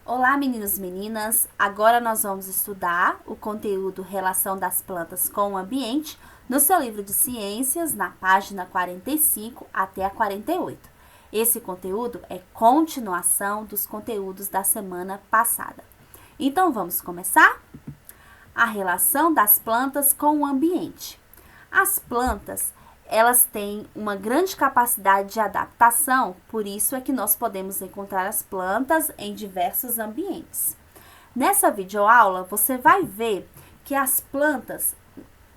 Olá, meninos e meninas! Agora nós vamos estudar o conteúdo Relação das plantas com o ambiente no seu livro de ciências, na página 45 até a 48. Esse conteúdo é continuação dos conteúdos da semana passada. Então, vamos começar? A relação das plantas com o ambiente. As plantas, elas têm uma grande capacidade de adaptação, por isso é que nós podemos encontrar as plantas em diversos ambientes. Nessa videoaula, você vai ver que as plantas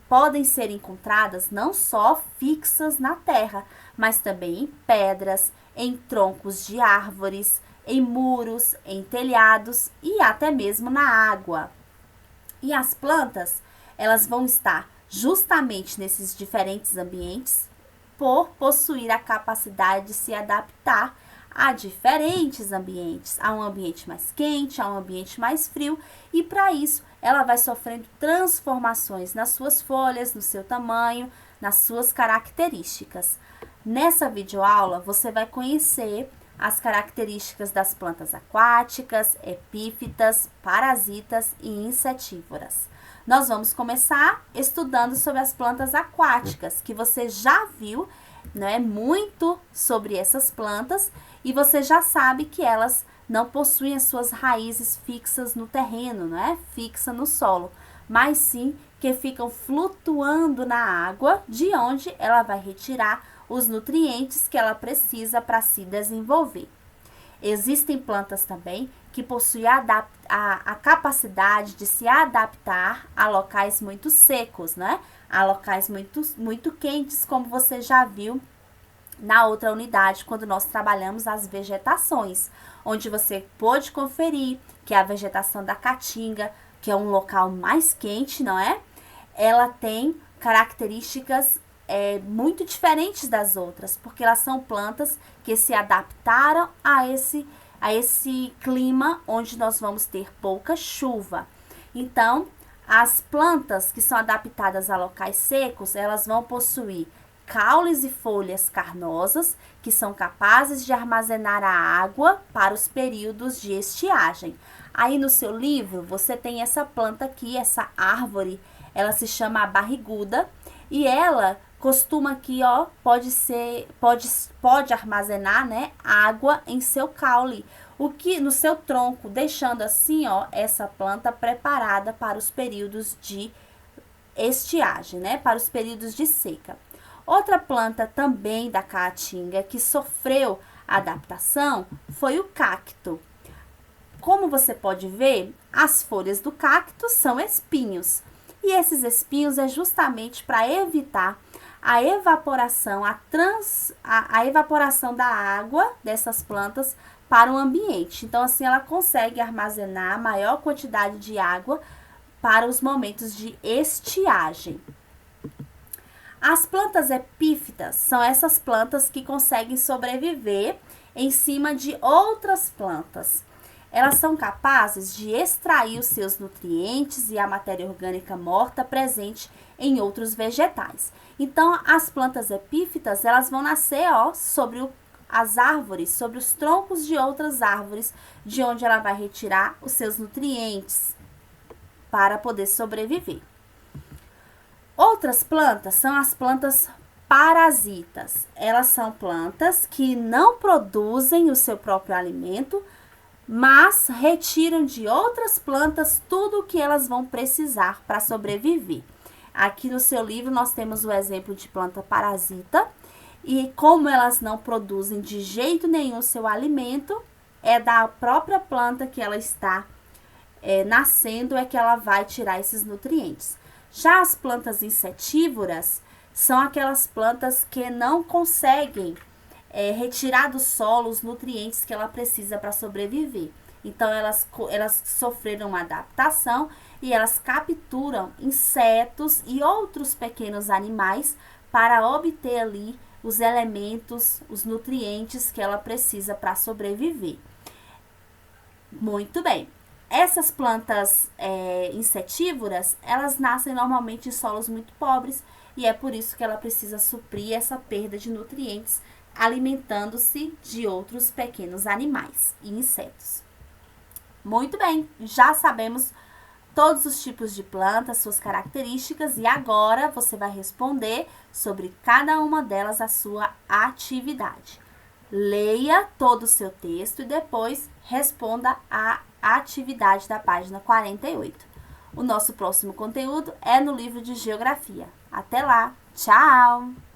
podem ser encontradas não só fixas na terra, mas também em pedras, em troncos de árvores, em muros, em telhados e até mesmo na água. E as plantas, elas vão estar justamente nesses diferentes ambientes por possuir a capacidade de se adaptar a diferentes ambientes, a um ambiente mais quente, a um ambiente mais frio, e para isso ela vai sofrendo transformações nas suas folhas, no seu tamanho, nas suas características. Nessa videoaula você vai conhecer as características das plantas aquáticas, epífitas, parasitas e insetívoras. Nós vamos começar estudando sobre as plantas aquáticas, que você já viu, né, muito sobre essas plantas, e você já sabe que elas não possuem as suas raízes fixas no terreno, né, fixa no solo, mas sim que ficam flutuando na água, de onde ela vai retirar os nutrientes que ela precisa para se desenvolver. Existem plantas também que possuem a capacidade de se adaptar a locais muito secos, né? A locais muito quentes, como você já viu na outra unidade, quando nós trabalhamos as vegetações, onde você pôde conferir que a vegetação da caatinga, que é um local mais quente, não é? Ela tem características muito diferentes das outras, porque elas são plantas que se adaptaram a esse clima onde nós vamos ter pouca chuva. Então, as plantas que são adaptadas a locais secos, elas vão possuir caules e folhas carnosas, que são capazes de armazenar a água para os períodos de estiagem. Aí no seu livro, você tem essa planta aqui, essa árvore, ela se chama a barriguda, e ela costuma aqui, ó, pode armazenar, né, água em seu caule, o que no seu tronco, deixando assim, ó, essa planta preparada para os períodos de estiagem, né, para os períodos de seca. Outra planta também da caatinga que sofreu adaptação foi o cacto. Como você pode ver, as folhas do cacto são espinhos. E esses espinhos é justamente para evitar a evaporação, a evaporação da água dessas plantas para o ambiente. Então, assim, ela consegue armazenar a maior quantidade de água para os momentos de estiagem. As plantas epífitas são essas plantas que conseguem sobreviver em cima de outras plantas. Elas são capazes de extrair os seus nutrientes e a matéria orgânica morta presente em outros vegetais. Então, as plantas epífitas, elas vão nascer, ó, sobre as árvores, sobre os troncos de outras árvores, de onde ela vai retirar os seus nutrientes para poder sobreviver. Outras plantas são as plantas parasitas. Elas são plantas que não produzem o seu próprio alimento, mas retiram de outras plantas tudo o que elas vão precisar para sobreviver. Aqui no seu livro nós temos o exemplo de planta parasita, e como elas não produzem de jeito nenhum o seu alimento, é da própria planta que ela está nascendo é que ela vai tirar esses nutrientes. Já as plantas insetívoras são aquelas plantas que não conseguem retirar do solo os nutrientes que ela precisa para sobreviver. Então, elas sofreram uma adaptação e elas capturam insetos e outros pequenos animais para obter ali os elementos, os nutrientes que ela precisa para sobreviver. Muito bem. Essas plantas insetívoras, elas nascem normalmente em solos muito pobres e é por isso que ela precisa suprir essa perda de nutrientes alimentando-se de outros pequenos animais e insetos. Muito bem, já sabemos todos os tipos de plantas, suas características, e agora você vai responder sobre cada uma delas a sua atividade. Leia todo o seu texto e depois responda a atividade da página 48. O nosso próximo conteúdo é no livro de Geografia. Até lá! Tchau!